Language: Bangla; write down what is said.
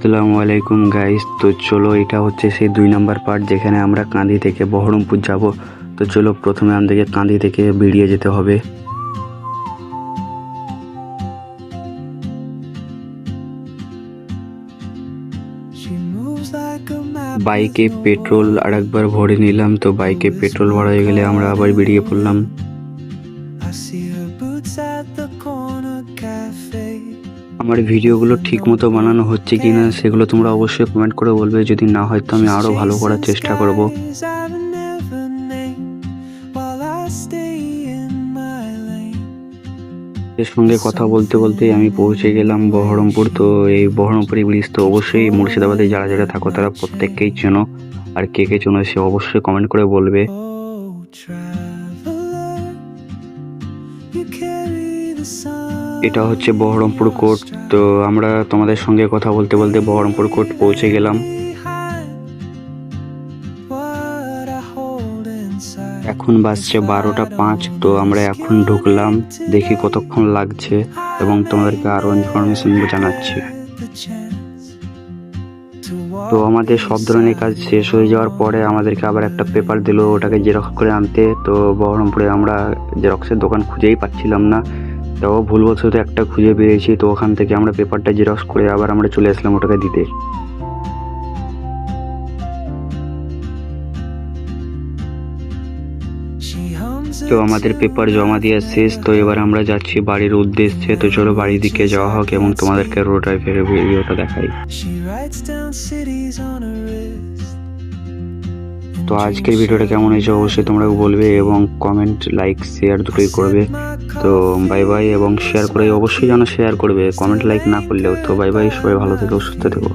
আসসালামু আলাইকুম গাইস। তো চলো, এটা হচ্ছে সেই 2 নম্বর পার্ট যেখানে আমরা কান্দি থেকে বহরমপুর যাব। তো চলো, প্রথমে আমাদেরকে কান্দি থেকে বেরিয়ে যেতে হবে। বাইকে পেট্রোল আরেকবার ভরে নিলাম। তো বাইকে পেট্রোল ভরা হয়ে গেলে আমরা আবার বেরিয়ে পড়লাম। আমার ভিডিওগুলো ঠিক মতো বানানো হচ্ছে কিনা সেগুলো তোমরা অবশ্যই কমেন্ট করে বলবে। যদি না হয় তো আমি আরও ভালো করার চেষ্টা করব। এর সঙ্গে কথা বলতে বলতে আমি পৌঁছে গেলাম বহরমপুর। তো এই বহরমপুর ব্রিজ তো অবশ্যই মুর্শিদাবাদে যারা যারা থাকো তারা প্রত্যেককেই চেনো, আর কে কে চেনো সে অবশ্যই কমেন্ট করে বলবে। এটা হচ্ছে বহরমপুর কোর্ট। তো আমরা তোমাদের সঙ্গে কথা বলতে বলতে বহরমপুর কোর্ট পৌঁছে গেলাম। এখন বাজছে 12টা 5। তো আমরা এখন ঢুকলাম, দেখি কতক্ষণ লাগছে এবং তোমাদেরকে আরো ইনফরমেশন জানাচ্ছি। তো আমাদের সব ধরনের কাজ শেষ হয়ে যাওয়ার পরে আমাদেরকে আবার একটা পেপার দিল, ওটাকে জেরক্স করে আনতে। তো বহরমপুরে আমরা জেরক্সের দোকান খুঁজেই পাচ্ছিলাম না, তো ভুলবশত একটা খুঁজে পেয়েছি। তো ওখান থেকে আমরা পেপারটা জেরক্স করে আবার আমরা চলে আসলাম ওটাকে দিতে। তো আমাদের পেপার জমা দেওয়া শেষ। তো এবার আমরা যাচ্ছি বাড়ির উদ্দেশ্যে। তো চলো বাড়ির দিকে যাওয়া হোক এবং তোমাদেরকে রোড ড্রাইভের ভিডিওটা দেখাই। তো আজকের ভিডিওটা কেমন হয়েছে অবশ্যই তোমরা বলবে এবং কমেন্ট, লাইক, শেয়ার দুটোই করবে। তো বাই বাই, এবং শেয়ার করে অবশ্যই যেন শেয়ার করবে, কমেন্ট লাইক না করলেও। তো বাই বাই, সবাই ভালো থেকো, সুস্থ থেকো।